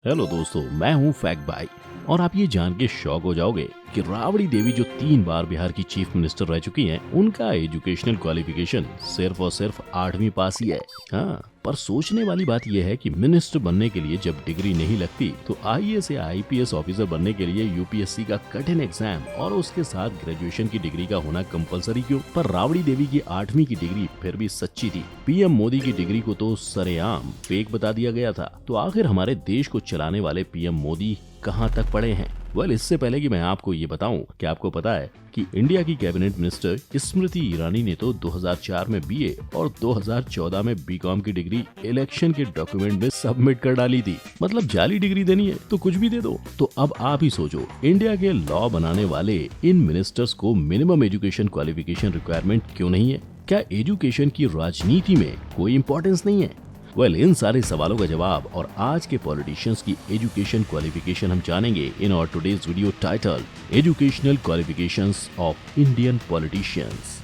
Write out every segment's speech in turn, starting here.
Hello दोस्तों, मैं हूं फैक्ट भाई और आप ये जान के शॉक हो जाओगे कि राबड़ी देवी जो 3 बार बिहार की चीफ मिनिस्टर रह चुकी हैं, उनका एजुकेशनल क्वालिफिकेशन सिर्फ और सिर्फ 8वीं पास ही है। हाँ, पर सोचने वाली बात यह है कि मिनिस्टर बनने के लिए जब डिग्री नहीं लगती तो आईएएस या आईपीएस ऑफिसर बनने के लिए यूपीएससी का कठिन एग्जाम और उसके साथ ग्रेजुएशन की डिग्री का होना कंपलसरी क्यों? पर राबड़ी देवी की 8वीं की डिग्री फिर भी सच्ची थी। पीएम मोदी की डिग्री को तो सरेआम फेक बता दिया गया था। तो आखिर हमारे देश को चलाने वाले पीएम मोदी कहां तक पढ़े हैं? इससे पहले कि मैं आपको ये बताऊं कि आपको पता है कि इंडिया की कैबिनेट मिनिस्टर स्मृति ईरानी ने तो 2004 में बीए और 2014 में बीकॉम की डिग्री इलेक्शन के डॉक्यूमेंट में सबमिट कर डाली थी। मतलब जाली डिग्री देनी है तो कुछ भी दे दो। तो अब आप ही सोचो, इंडिया के लॉ बनाने वाले इन मिनिस्टर्स को मिनिमम एजुकेशन क्वालिफिकेशन रिक्वायरमेंट क्यों नहीं है? क्या एजुकेशन की राजनीति में कोई इम्पोर्टेंस नहीं है? इन सारे सवालों का जवाब और आज के पॉलिटिशियंस की एजुकेशन क्वालिफिकेशन हम जानेंगे in our today's video title educational qualifications of Indian politicians.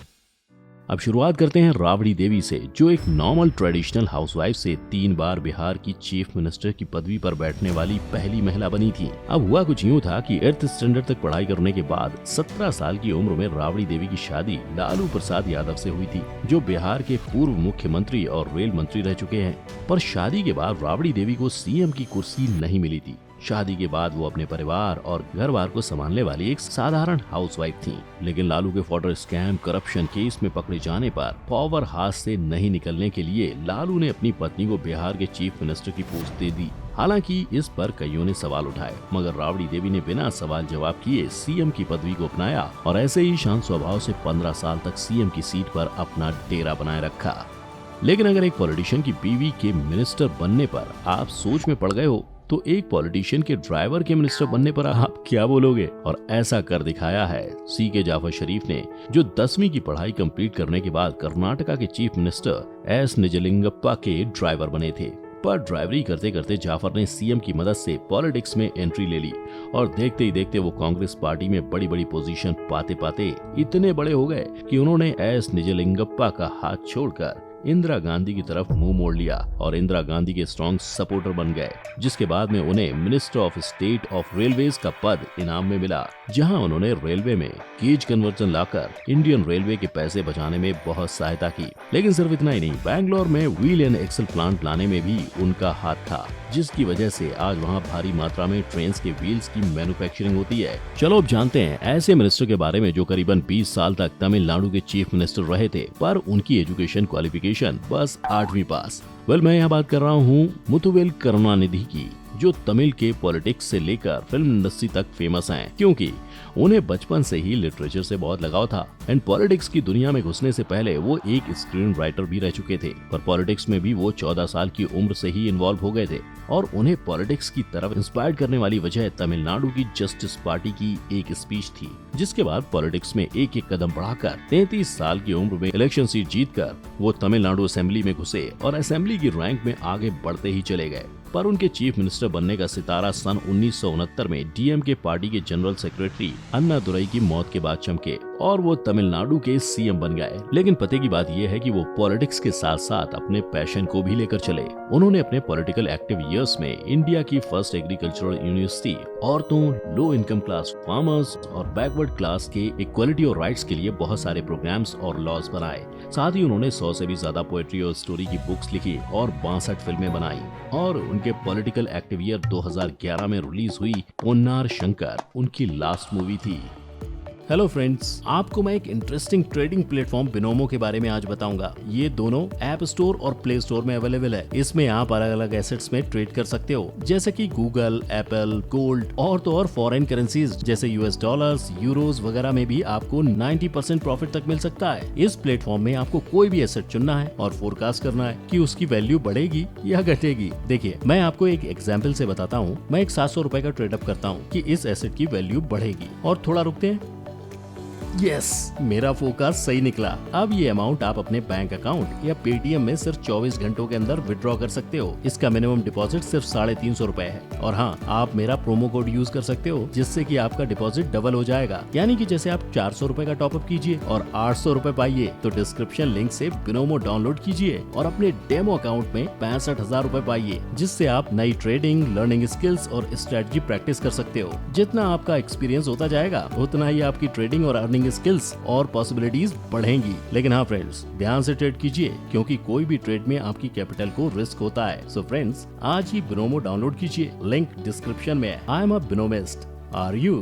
अब शुरुआत करते हैं राबड़ी देवी से, जो एक नॉर्मल ट्रेडिशनल हाउसवाइफ से 3 बार बिहार की चीफ मिनिस्टर की पदवी पर बैठने वाली पहली महिला बनी थी। अब हुआ कुछ यूँ था कि 8th स्टैंडर्ड तक पढ़ाई करने के बाद 17 साल की उम्र में राबड़ी देवी की शादी लालू प्रसाद यादव से हुई थी, जो बिहार के पूर्व मुख्यमंत्री और रेल मंत्री रह चुके हैं। पर शादी के बाद राबड़ी देवी को सीएम की कुर्सी नहीं मिली थी। शादी के बाद वो अपने परिवार और घर बार को संभालने वाली एक साधारण हाउसवाइफ थी। लेकिन लालू के फॉर्डर स्कैम करप्शन केस में पकड़े जाने पर पावर हाथ से नहीं निकलने के लिए लालू ने अपनी पत्नी को बिहार के चीफ मिनिस्टर की पोस्ट दे दी। हालांकि इस पर कईयों ने सवाल उठाए, मगर राबड़ी देवी ने बिना सवाल जवाब किए सीएम की पदवी को अपनाया और ऐसे ही शांत स्वभाव से 15 साल तक सीएम की सीट पर अपना डेरा बनाए रखा। लेकिन अगर एक पॉलिटिशियन की बीवी के मिनिस्टर बनने पर आप सोच में पड़ गए हो, तो एक पॉलिटिशियन के ड्राइवर के मिनिस्टर बनने पर आप क्या बोलोगे? और ऐसा कर दिखाया है सीके जाफर शरीफ ने, जो 10वीं की पढ़ाई कंप्लीट करने के बाद कर्नाटका के चीफ मिनिस्टर एस निजलिंगप्पा के ड्राइवर बने थे। पर ड्राइवरी करते करते जाफर ने सीएम की मदद से पॉलिटिक्स में एंट्री ले ली और देखते ही देखते वो कांग्रेस पार्टी में बड़ी बड़ी पोजीशन पाते पाते इतने बड़े हो गए कि उन्होंने एस निजलिंगप्पा का हाथ छोड़कर इंदिरा गांधी की तरफ मुंह मोड़ लिया और इंदिरा गांधी के स्ट्रॉन्ग सपोर्टर बन गए, जिसके बाद में उन्हें minister of state of railways का पद इनाम में मिला, जहां उन्होंने रेलवे में गेज कन्वर्जन लाकर इंडियन रेलवे के पैसे बचाने में बहुत सहायता की। लेकिन सिर्फ इतना ही नहीं, बैंगलोर में व्हील एंड एक्सल प्लांट लाने में भी उनका हाथ था, जिसकी वजह से आज वहाँ भारी मात्रा में ट्रेन के व्हील्स की मैन्युफैक्चरिंग होती है। चलो अब जानते हैं ऐसे मिनिस्टर के बारे में जो करीबन 20 साल तक तमिलनाडु के चीफ मिनिस्टर रहे थे, पर उनकी एजुकेशन क्वालिफिकेशन बस 8वीं पास। मैं यहाँ बात कर रहा हूँ मुथुवेल करुणानिधि की, जो तमिल के पॉलिटिक्स से लेकर फिल्म इंडस्ट्री तक फेमस हैं, क्योंकि उन्हें बचपन से ही लिटरेचर से बहुत लगाव था एंड पॉलिटिक्स की दुनिया में घुसने से पहले वो एक स्क्रीन राइटर भी रह चुके थे। पर पॉलिटिक्स में भी वो 14 साल की उम्र से ही इन्वॉल्व हो गए थे और उन्हें पॉलिटिक्स की तरफ इंस्पायर करने वाली वजह तमिलनाडु की जस्टिस पार्टी की एक स्पीच थी, जिसके बाद पॉलिटिक्स में एक एक कदम बढ़ाकर 33 साल की उम्र में इलेक्शन सीट जीतकर वो तमिलनाडु असेंबली में घुसे और असेंबली की रैंक में आगे बढ़ते ही चले गए। पर उनके चीफ मिनिस्टर बनने का सितारा सन 1969 में डीएमके पार्टी के जनरल सेक्रेटरी अन्नादुरई की मौत के बाद चमके और वो तमिलनाडु के सीएम बन गए। लेकिन पते की बात यह है कि वो पॉलिटिक्स के साथ साथ अपने पैशन को भी लेकर चले। उन्होंने अपने पॉलिटिकल एक्टिव ईयर्स में इंडिया की फर्स्ट एग्रीकल्चरल यूनिवर्सिटी, औरतों, लो इनकम क्लास फार्मर्स और बैकवर्ड क्लास के इक्वलिटी और राइट्स के लिए बहुत सारे प्रोग्राम्स और लॉज बनाए। साथ ही उन्होंने 100 से भी ज्यादा पोएट्री और स्टोरी की बुक्स लिखी और 62 फिल्में बनाई। और उनके पॉलिटिकल एक्टिव ईयर 2011 में रिलीज हुई पोन्नार शंकर उनकी लास्ट मूवी थी। हेलो फ्रेंड्स, आपको मैं एक इंटरेस्टिंग ट्रेडिंग प्लेटफॉर्म बिनोमो के बारे में आज बताऊंगा। ये दोनों ऐप स्टोर और प्ले स्टोर में अवेलेबल है। इसमें आप अलग अलग एसेट्स में ट्रेड कर सकते हो, जैसे कि गूगल, एप्पल, गोल्ड और तो और फॉरेन करेंसीज जैसे यूएस डॉलर्स, यूरोज वगैरह में भी आपको 90% प्रॉफिट तक मिल सकता है। इस प्लेटफॉर्म में आपको कोई भी एसेट चुनना है और फोरकास्ट करना है कि उसकी वैल्यू बढ़ेगी या घटेगी। देखिए, मैं आपको एक एग्जाम्पल से बताता हूँ। मैं एक 700 रुपए का ट्रेडअप करता हूँ कि इस एसेट की वैल्यू बढ़ेगी और थोड़ा रुकते हैं। यस, मेरा फोकस सही निकला। अब ये अमाउंट आप अपने बैंक अकाउंट या पेटीएम में सिर्फ 24 घंटों के अंदर विड्रॉ कर सकते हो। इसका मिनिमम डिपॉजिट सिर्फ 350 रुपए है। और हाँ, आप मेरा प्रोमो कोड यूज कर सकते हो, जिससे कि आपका डिपॉजिट डबल हो जाएगा। यानी कि जैसे आप 400 रुपए का टॉपअप कीजिए और 800 रुपए पाइए, तो डिस्क्रिप्शन लिंक से बिनोमो डाउनलोड कीजिए और अपने डेमो अकाउंट में 65,000 रुपए पाइए, जिससे आप नई ट्रेडिंग, लर्निंग स्किल्स और स्ट्रेटजी प्रैक्टिस कर सकते हो। जितना आपका एक्सपीरियंस होता जाएगा, उतना ही आपकी ट्रेडिंग और अर्निंग स्किल्स और पॉसिबिलिटीज बढ़ेंगी। लेकिन हाँ फ्रेंड्स, ध्यान से ट्रेड कीजिए, क्योंकि कोई भी ट्रेड में आपकी कैपिटल को रिस्क होता है। सो फ्रेंड्स, आज ही बिनोमो डाउनलोड कीजिए, लिंक डिस्क्रिप्शन में है। I am a binomist, are you?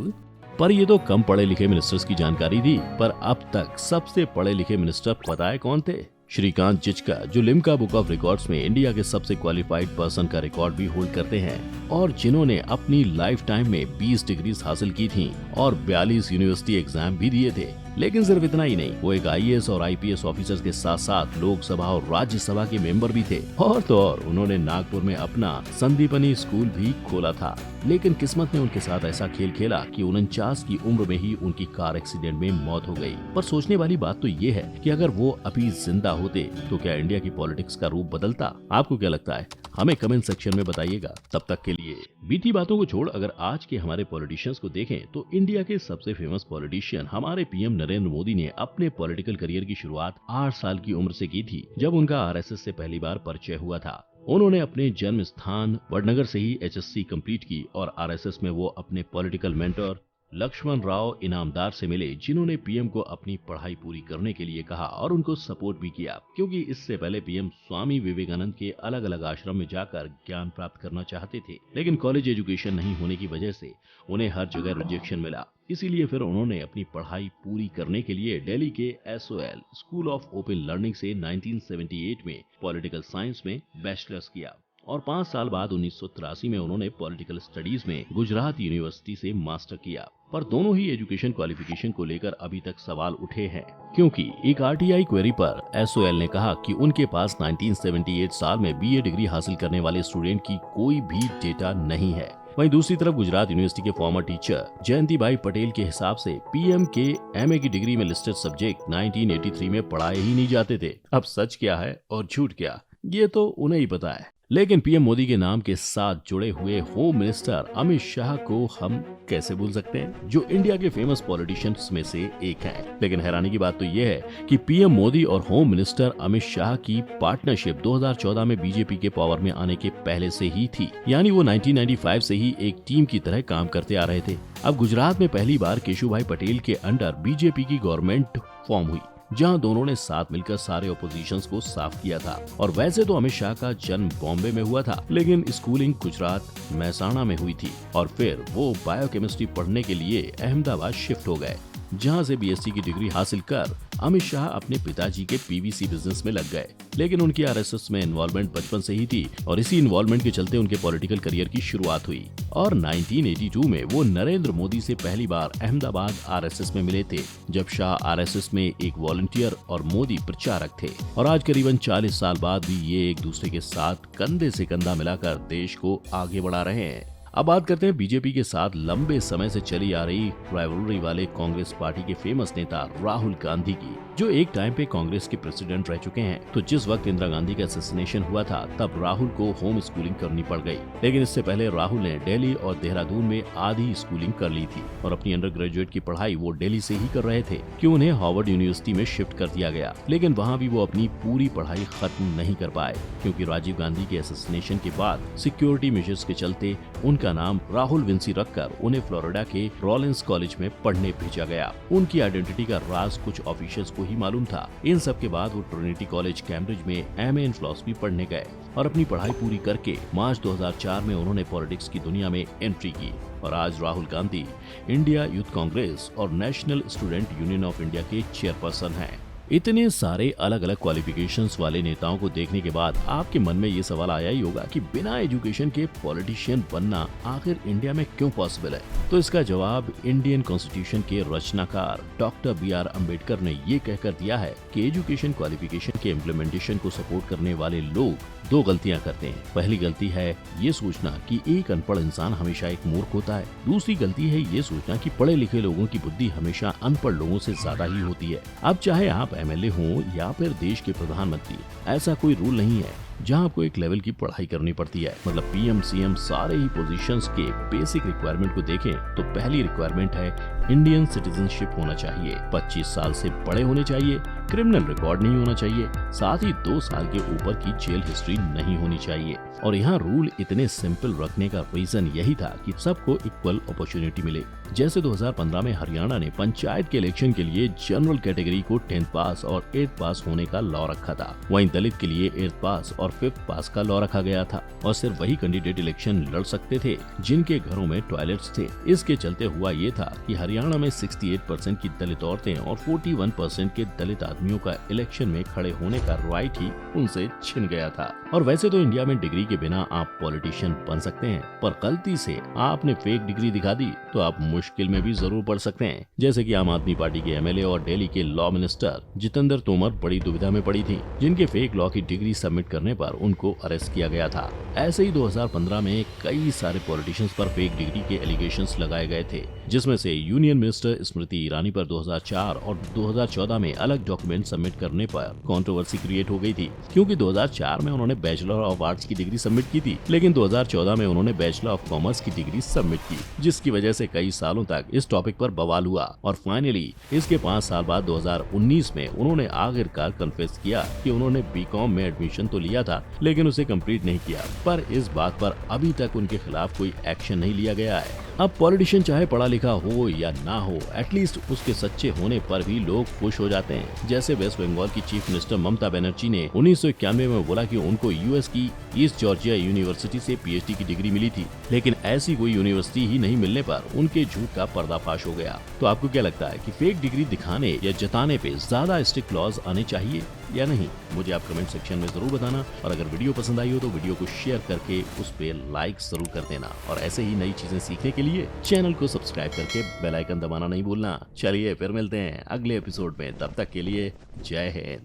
पर ये तो कम पढ़े लिखे मिनिस्टर्स की जानकारी थी, पर अब तक सबसे पढ़े लिखे मिनिस्टर पता है कौन थे? श्रीकांत जिचका, जो लिम्का बुक ऑफ रिकॉर्ड्स में इंडिया के सबसे क्वालिफाइड पर्सन का रिकॉर्ड भी होल्ड करते हैं, और जिन्होंने अपनी लाइफ टाइम में 20 डिग्रीज हासिल की थी और 42 यूनिवर्सिटी एग्जाम भी दिए थे। लेकिन सिर्फ इतना ही नहीं, वो एक IAS और IPS ऑफिसर्स के साथ साथ लोकसभा और राज्यसभा के मेंबर भी थे। और तो और उन्होंने नागपुर में अपना संदीपनी स्कूल भी खोला था। लेकिन किस्मत ने उनके साथ ऐसा खेल खेला कि 49 की उम्र में ही उनकी कार एक्सीडेंट में मौत हो गई। पर सोचने वाली बात तो ये है कि अगर वो अभी जिंदा होते तो क्या इंडिया की पॉलिटिक्स का रूप बदलता? आपको क्या लगता है? हमें कमेंट सेक्शन में बताइएगा। तब तक के लिए बीती बातों को छोड़ अगर आज के हमारे पॉलिटिशियंस को देखें, तो इंडिया के सबसे फेमस पॉलिटिशियन हमारे PM नरेंद्र मोदी ने अपने पॉलिटिकल करियर की शुरुआत 8 साल की उम्र से की थी, जब उनका RSS से पहली बार परिचय हुआ था। उन्होंने अपने जन्म स्थान वडनगर से ही HSC कंप्लीट की और RSS में वो अपने पॉलिटिकल मेंटर लक्ष्मण राव इनामदार से मिले, जिन्होंने PM को अपनी पढ़ाई पूरी करने के लिए कहा और उनको सपोर्ट भी किया, क्योंकि इससे पहले PM स्वामी विवेकानंद के अलग अलग आश्रम में जाकर ज्ञान प्राप्त करना चाहते थे। लेकिन कॉलेज एजुकेशन नहीं होने की वजह से उन्हें हर जगह रिजेक्शन मिला। इसीलिए फिर उन्होंने अपनी पढ़ाई पूरी करने के लिए दिल्ली के SOL school of open learning से 1978 में पॉलिटिकल साइंस में बैचलर्स किया और 5 साल बाद 1983 में उन्होंने पॉलिटिकल स्टडीज में गुजरात यूनिवर्सिटी से मास्टर किया। पर दोनों ही एजुकेशन क्वालिफिकेशन को लेकर अभी तक सवाल उठे हैं, क्योंकि एक RTI क्वेरी पर SOL ने कहा कि उनके पास 1978 साल में BA डिग्री हासिल करने वाले स्टूडेंट की कोई भी डेटा नहीं है। वहीं दूसरी तरफ गुजरात यूनिवर्सिटी के फॉर्मर टीचर जयंतीबाई पटेल के हिसाब से PM के MA की डिग्री में लिस्टेड सब्जेक्ट 1983 में पढ़ाए ही नहीं जाते थे। अब सच क्या है और झूठ क्या, ये तो उन्हें ही पता है। लेकिन PM मोदी के नाम के साथ जुड़े हुए होम मिनिस्टर अमित शाह को हम कैसे भूल सकते हैं, जो इंडिया के फेमस पॉलिटिशियंस में से एक हैं। लेकिन हैरानी की बात तो यह है कि PM मोदी और होम मिनिस्टर अमित शाह की पार्टनरशिप 2014 में BJP के पावर में आने के पहले से ही थी। यानी वो 1995 से ही एक टीम की तरह काम करते आ रहे थे। अब गुजरात में पहली बार केशुभाई पटेल के अंडर BJP की गवर्नमेंट फॉर्म हुई, जहां दोनों ने साथ मिलकर सारे ऑपोजिशंस को साफ किया था। और वैसे तो अमित शाह का जन्म बॉम्बे में हुआ था, लेकिन स्कूलिंग गुजरात महसाणा में हुई थी और फिर वो बायोकेमिस्ट्री पढ़ने के लिए अहमदाबाद शिफ्ट हो गए, जहां से BSc की डिग्री हासिल कर अमित शाह अपने पिताजी के PVC बिजनेस में लग गए। लेकिन उनकी RSS में इन्वॉल्वमेंट बचपन से ही थी और इसी इन्वॉल्वमेंट के चलते उनके पॉलिटिकल करियर की शुरुआत हुई। और 1982 में वो नरेंद्र मोदी से पहली बार अहमदाबाद RSS में मिले थे, जब शाह RSS में एक वॉलंटियर और मोदी प्रचारक थे। और आज करीबन 40 साल बाद भी ये एक दूसरे के साथ कंधे से कंधा मिलाकर देश को आगे बढ़ा रहे हैं। अब बात करते हैं BJP के साथ लंबे समय से चली आ रही राइवलरी वाले कांग्रेस पार्टी के फेमस नेता राहुल गांधी की, जो एक टाइम पे कांग्रेस के प्रेसिडेंट रह चुके हैं। तो जिस वक्त इंदिरा गांधी का असैसिनेशन हुआ था, तब राहुल को होम स्कूलिंग करनी पड़ गई। लेकिन इससे पहले राहुल ने दिल्ली और देहरादून में आधी स्कूलिंग कर ली थी और अपनी अंडर ग्रेजुएट की पढ़ाई वो दिल्ली से ही कर रहे थे कि उन्हें हार्वर्ड यूनिवर्सिटी में शिफ्ट कर दिया गया। लेकिन वहाँ भी वो अपनी पूरी पढ़ाई खत्म नहीं कर पाए, क्योंकि राजीव गांधी के असैसिनेशन के बाद सिक्योरिटी मेजर्स के चलते उनका नाम राहुल विंसी रखकर उन्हें फ्लोरिडा के रॉलिंस कॉलेज में पढ़ने भेजा गया। उनकी आइडेंटिटी का राज कुछ ऑफिशियल्स को ही मालूम था। इन सब के बाद वो ट्रिनिटी कॉलेज कैम्ब्रिज में MA इन फिलॉसफी पढ़ने गए और अपनी पढ़ाई पूरी करके मार्च 2004 में उन्होंने पॉलिटिक्स की दुनिया में एंट्री की। और आज राहुल गांधी इंडिया यूथ कांग्रेस और national student union of India के चेयरपर्सन हैं। इतने सारे अलग अलग क्वालिफिकेशंस वाले नेताओं को देखने के बाद आपके मन में ये सवाल आया ही होगा कि बिना एजुकेशन के पॉलिटिशियन बनना आखिर इंडिया में क्यों पॉसिबल है? तो इसका जवाब इंडियन कॉन्स्टिट्यूशन के रचनाकार डॉक्टर BR अम्बेडकर ने ये कहकर दिया है कि एजुकेशन क्वालिफिकेशन के इम्प्लीमेंटेशन को सपोर्ट करने वाले लोग दो गलतियां करते हैं। पहली गलती है ये सोचना कि एक अनपढ़ इंसान हमेशा एक मूर्ख होता है। दूसरी गलती है ये सोचना कि पढ़े लिखे लोगों की बुद्धि हमेशा अनपढ़ लोगों से ज्यादा ही होती है। अब चाहे आप एमएलए हो या फिर देश के प्रधानमंत्री, ऐसा कोई रूल नहीं है जहां आपको एक लेवल की पढ़ाई करनी पड़ती है। मतलब पीएम, सीएम सारे ही पोजीशंस के बेसिक रिक्वायरमेंट को देखें तो पहली रिक्वायरमेंट है इंडियन सिटीजनशिप होना चाहिए, 25 साल से बड़े होने चाहिए, क्रिमिनल रिकॉर्ड नहीं होना चाहिए, साथ ही 2 साल के ऊपर की जेल हिस्ट्री नहीं होनी चाहिए। और यहाँ रूल इतने सिंपल रखने का रीजन यही था कि सबको इक्वल अपॉर्चुनिटी मिले। जैसे 2015 में हरियाणा ने पंचायत के इलेक्शन के लिए जनरल कैटेगरी को 10th पास और 8th पास होने का लॉ रखा था, वहीं दलित के लिए 8th पास और 5th पास का लॉ रखा गया था और सिर्फ वही कैंडिडेट इलेक्शन लड़ सकते थे जिनके घरों में टॉयलेट्स थे। इसके चलते हुआ ये था कि हरियाणा में 68% की दलित औरतें और 41% के दलित आदमियों का इलेक्शन में खड़े होने का राइट ही उनसे छिन गया था। और वैसे तो इंडिया में डिग्री के बिना आप पॉलिटिशियन बन सकते हैं, पर गलती से आपने फेक डिग्री दिखा दी तो आप मुश्किल में भी जरूर पड़ सकते हैं। जैसे कि आम आदमी पार्टी के एमएलए और दिल्ली के लॉ मिनिस्टर जितेंद्र तोमर बड़ी दुविधा में पड़ी थी, जिनके फेक लॉ की डिग्री सबमिट करने पर उनको अरेस्ट किया गया था। ऐसे ही 2015 में कई सारे पॉलिटिशियंस पर फेक डिग्री के एलिगेशंस लगाए गए थे, जिसमें से यूनियन मिनिस्टर स्मृति ईरानी पर 2004 और 2014 में अलग डॉक्यूमेंट सबमिट करने पर कंट्रोवर्सी क्रिएट हो गई थी, क्योंकि 2004 में उन्होंने बैचलर ऑफ आर्ट्स की डिग्री सबमिट की थी, लेकिन 2014 में उन्होंने बैचलर ऑफ कॉमर्स की डिग्री सबमिट की, जिसकी वजह से कई सालों तक इस टॉपिक पर बवाल हुआ। और फाइनली इसके 5 साल बाद 2019 में उन्होंने आखिरकार कन्फेस किया कि उन्होंने बीकॉम में एडमिशन तो लिया था लेकिन उसे कंप्लीट नहीं किया, पर इस बात पर अभी तक उनके खिलाफ कोई एक्शन नहीं लिया गया है। अब पॉलिटिशियन चाहे पढ़ा लिखा हो या ना हो, एटलीस्ट उसके सच्चे होने पर भी लोग खुश हो जाते हैं। जैसे वेस्ट बंगाल की चीफ मिनिस्टर ममता बनर्जी ने 1991 में बोला कि उनको यूएस की ईस्ट जॉर्जिया यूनिवर्सिटी से पीएचडी की डिग्री मिली थी, लेकिन ऐसी कोई यूनिवर्सिटी ही नहीं मिलने पर उनके झूठ का पर्दाफाश हो गया। तो आपको क्या लगता है कि फेक डिग्री दिखाने या जताने पे ज्यादा स्ट्रिक्ट लॉज आने चाहिए या नहीं? मुझे आप कमेंट सेक्शन में जरूर बताना, और अगर वीडियो पसंद आई हो तो वीडियो को शेयर करके उस पे लाइक जरूर कर देना, और ऐसे ही नई चीजें सीखने के लिए चैनल को सब्सक्राइब करके बेल आइकन दबाना नहीं भूलना। चलिए फिर मिलते हैं अगले एपिसोड में, तब तक के लिए जय हिंद।